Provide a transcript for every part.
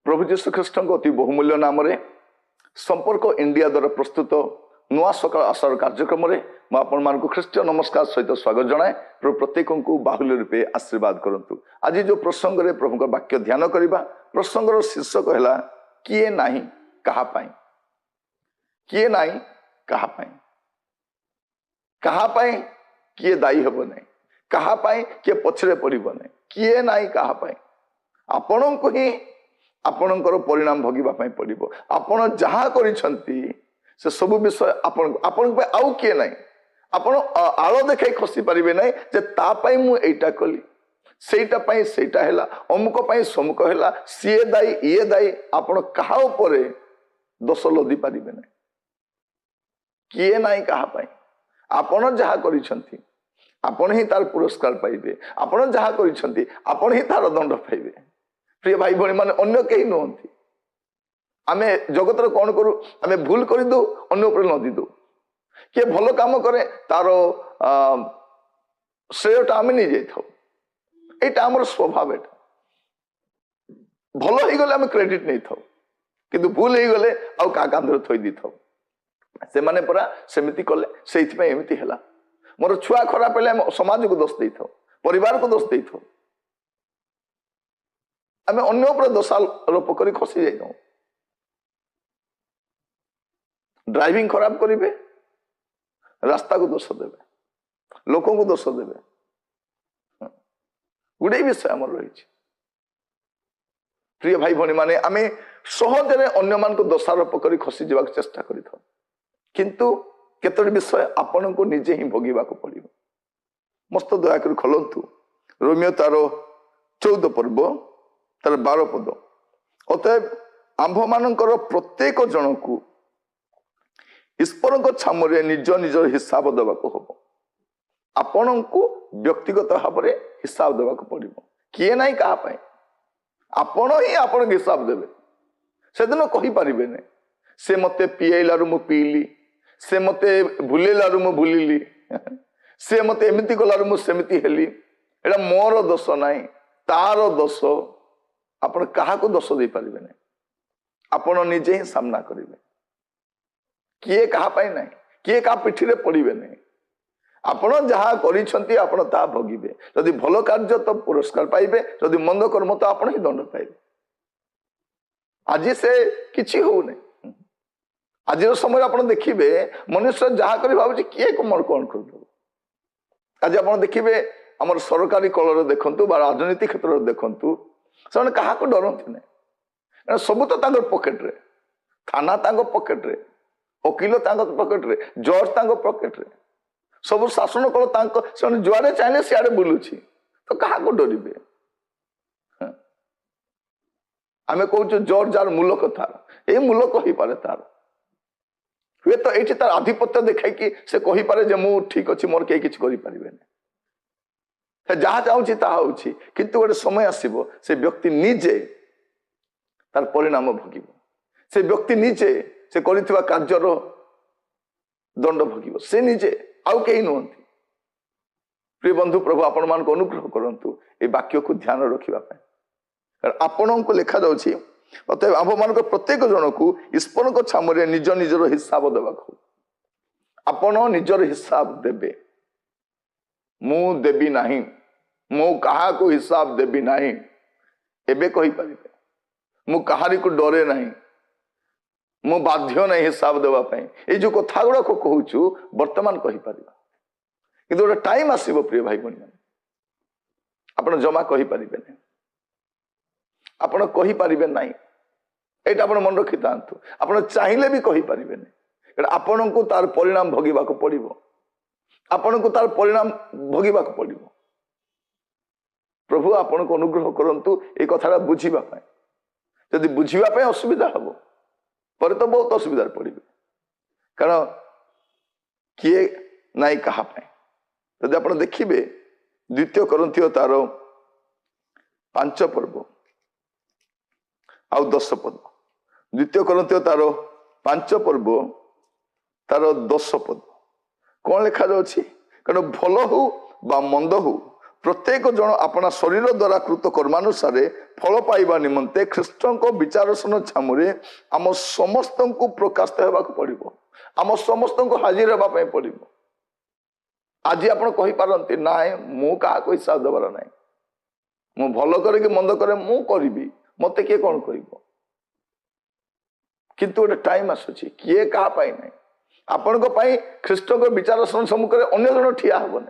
प्रभु जीशु ख्रीष्ट अति बहुमूल्य नाम संपर्क इंडिया द्वारा प्रस्तुत नुआ सकाल आशार कार्यक्रम में मुझे ख्रीष्ट नमस्कार सहित स्वागत जनाए। प्रभु प्रत्येक को बाहुल्य रूपे आशीर्वाद करंतु। आज जो प्रसंग में प्रभु का वाक्य ध्यान करवा प्रसंगर शीर्षक है किए नाही कहा पाई, किए नाही कहा पाई, कहा पाई किए दायी हम ना, कहा पाई किए पछरे पड़ब ना, किए नाही कहा पाई आपण को ही आपणकर परिणाम भोगवाई पड़ो। आपण जहाँ करिसेंती से सब विषय आपण आउ किए ना, आपण आड़ देखा खसी पारे ना जे तापाई मु एटा कली सेटा पाई सेटा हैला अमुक पाई समुक हैला सीए दायी ये दायी आपण कहा उपरे दोष लदी पारे ना, किए ना कहा पाई आपण जहाँ करिसेंती आपण ही तार पुरस्कार पाइबे, आपण जहाँ करिसेंती आपण ही तार दंड पाइबे। प्रिय भाई भणी माने अन्य कहीं नुहति। आमे जगत कौन करू, आमे भूल कर दो अन्य ऊपर नदी दो, किए भल काम करे तार श्रेयटा आमे नहीं जाइथाउ। एटा हमर स्वभाव। एटा भल ही गले आमे क्रेडिट नहीं थाउ, किंतु भूल ही गले आउ का कांधर थई दी थाउ। से माने परा सेमिति कले सेइथि पय एमिति हैला। मोर छुआ खराब हेले हम समाज को दोष देई थाउ, परिवार को दोष देई थाउ। आमे अन्य ऊपर दोषारोप करी खसी जाइथाउ। ड्राइविंग खराब करिवे, रास्ता को दोष देवे, लोकों को दोष देवे, गुडे विषय हमर रही। प्रिय भाई भणी माने आमे सहजरे अन्य मान को दोषारोप करी खसी जावाक चेष्टा करिथाउ, किंतु केतोटी विषय आपण को निजे ही भोगिबा को पड़िबो। मस्त दया कर खोलंतु रोमियो तार 14 पर्व तार 12 पद। अतएव आंभ मानकर प्रत्येक जन को ईश्वर को छामुरे निज निजर हिसाब देवाको हबो। आपण को व्यक्तिगत भाव में हिसाब देवाको पड़िबो। किए नाही कहा पाए आपण ही आपण हिसाब देबे। से दिन कहि परिबे ने से मते पियैलारु मु पीली, से मते भूलेलारु मु भूलिली, से मते एमिति गलारु मु सेमिति हेली। एटा मोर दोष नाही, तार दोष। आपण कहा को दोष दे परिबे ने, आपण निजे ही सामना करिवे। किए कहा पाई नाही, किए का पिठी रे पड़िबे नहीं। आपण जहाँ करिसेंती आपण ता भोगिबे। यदि भल कार्य तो पुरस्कार पाइबे, यदि मंद कर्म तो आपण ही दंड पाइबे। आज से किछि हो नै। आज समय आप देखिए मनुष्य जहाँ कर भाव किए मोर कौन कर। आज आप देखिए आम सरकारी कलर देखु बा राजनीति क्षेत्र में देखु से क्या डरती ना, सब तो पकेट रे, थाना पकेट रे, वकिल पकेट रे, जज पकेट रे, सब शासन कल जुआड़े चाहिए सियाड़े बुलूची तो क्या डरबे। आम कौच जज जार मूलक तार ये मूलक हो पारे तार हुए तो ये तार आधिपत्य देखा कि से कही पारे जे मु ठीक अच्छी मोर कहीं किसी करें जहाँ चाहूँ ताहा होची, किंतु गोटे समय आसब से व्यक्ति निजे तार परिणाम भोग, से व्यक्ति निजे से करिथिबा कार्यर दंड भोग, से निजे आउ कहीं नुहति। प्रिय बंधु प्रभु आपण मान को अनुग्रह करंतु ए वाक्य को ध्यान रखिबा पय। आपण को लिखा जाउछि अतएव आंभ मान प्रत्येक जन को ईश्वर को छामुरे निज निजर हिसाब देवाक। आपण निजर हिसाब देबे। मु देबी नाही, मु कहा को हिसाब देबी नाही एबे कहि परिबे। मु कहारी को डरे नाही, मु बाध्य नहीं हिसाब देवा पई। ए जो कथा गुड़ा को कहूछु वर्तमान कहि परिबा, किंतु गोटे टाइम आसीबो प्रिय भाई बहन माने आपण जमा कहि परिबे नहीं, आपण कहि परिबे नाही। एटा आपण मन रखि तांतु। आपण चाहिले भी कहि परिबे नहीं, आपण को तार परिणाम भोगिबा को पड़िबो। आपण को तार परिणाम भोगिबा को पड़िबो। प्रभु आपण को अनुग्रह करंतु ए कथाटा बुझिबा पय। यदि बुझिबा पय असुविधा हबो पर तो बहुत असुविधा पड़िबे। कारण किए नाई कहा पय यदि आपण देखिबे 2 कोरिन्थियो तार 5 पर्व आउ 10 पद। 2 कोरिन्थियो तार 5 पर्व तार 10 पद कौन लिखा जाउछि। कारण भल हो बा मंद हो प्रत्येक जन अपना शरीर द्वारा कृत कर्मानुसार फल पाइबा निमंते ख्रीष्ट विचारसन छामुरे आम समस्त को प्रकाशित होगा पड़ो आम समस्त को हाजिर होगा पड़ो आज आप कहींपारती ना मु क्या हिसाब देवार ना मु भल करे कि मंद करे मु करी मत किए कौन कर किंतु गोटे टाइम आसूची किए क्या ना आपण ख्रीष्ट विचार सम्मुखें अन्य जन ठिया हेबन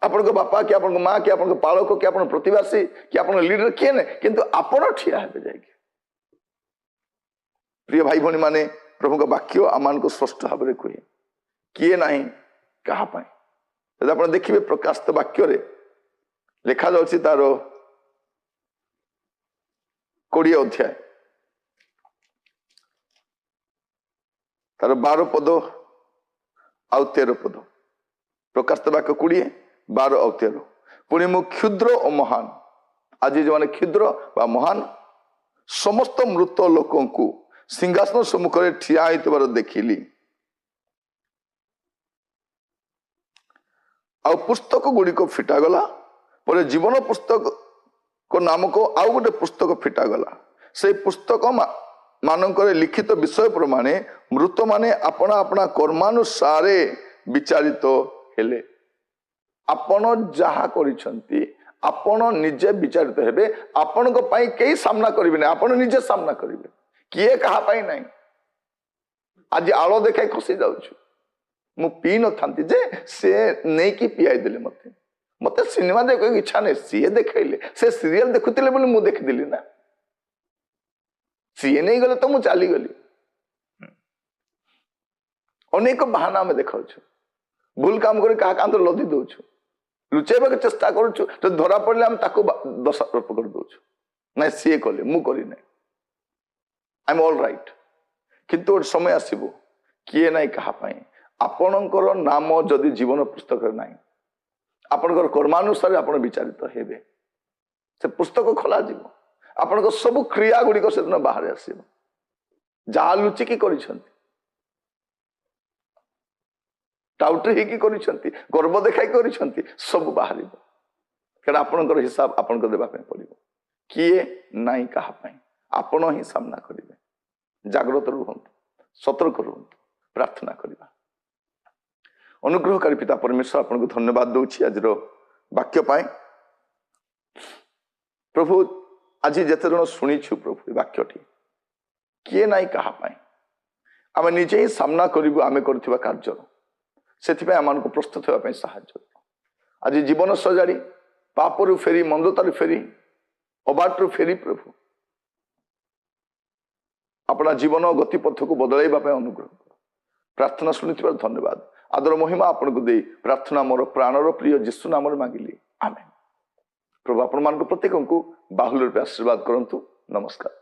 आपण बापा कि आपण माँ कि आपण पालक कि आपण प्रतिवासी कि आपण लीडर किए ना किंतु आपण ठिया हे जा प्रिय भाई भौणी माने प्रभु वाक्य आम को स्पष्ट भाव में कहे किए ना क्या आप देखिए प्रकाशित वाक्य लिखा जाऊँ तार 20 अध्याय तार 12 पद आउ 13 पद प्रकाशित वाक्य 20 12 और 13 पुणी मु क्षुद्र और महान आज जो मैंने क्षुद्र व महान समस्त मृत लोकों को सिंहासन सम्मुख में ठिया होइतबार देखिली आ पुस्तक गुड़िक फिटागला पर जीवन पुस्तक को नामक आउ गोटे पुस्तक फिटागला से पुस्तक मानक लिखित विषय प्रमाण मृत माने अपना अपना कर्मानुसार विचारित हेले आपण जहा करिसंती आपण निजे विचारित हेबे आपण को पाई कई सामना करिवे नै आपण निजे सामना करिवे किए कहा पाई नहीं आज आलो देखाई खसी जाउछु मु पी न थांती जे से नहीं कि पियाई देले मते मते सिनेमा देख इच्छा नहीं सी देखले से सीरियल देखुतिले बोली मु देख दिली ना सी नहीं गले तो मु चली गली अनेक बहाना में देखाऊ भूल काम कर क्या कांत लदी दौछु लुचेबा चेष्टा करूछु तो धरा पड़े हम ताको दोषारोप कर दौछु ना सी कले मु करी ना आई एम ऑल राइट किंतु समय आसीबो किए ना कहा पाई आपणकर नाम जदि जीवन पुस्तक ना आपणकर कर्मानुसार आप विचारित हेबे से पुस्तक खोल आपण सब क्रिया गुड़िक से दिन बाहर आस जहा लुचिकी टाउटरी गर्व देखा सब बाहर क्या आपणकर हिसाब आपण देवाई पड़ो किए नाई कहा आपण ही सामना करेंगे जागृत रुहतु सतर्क रुहतु प्रार्थना करवा अनुग्रहकारी पिता परमेश्वर आपको धन्यवाद दूची आज वाक्य पाए प्रभु आज जिते जन शुणीचु प्रभु वाक्यटी किए नाई कहा आम निजे ही सामना करूँ आम कर कार्य से आम प्रस्तुत होगापी साहाय्य आज जीवन सजाड़ी पापरु फेरी मंदतार फेरी अबाटू फेरी प्रभु अपना जीवन गतिपथ को बदलैवा अनुग्रह प्रार्थना शुणी धन्यवाद आदर महिमा आपन को दे प्रार्थना मोर प्राणर प्रिय जीशु नाम मांगिली आमेन प्रभु आपण मान प्रत्येक को बाहुल्य रूपे आशीर्वाद करंतु नमस्कार।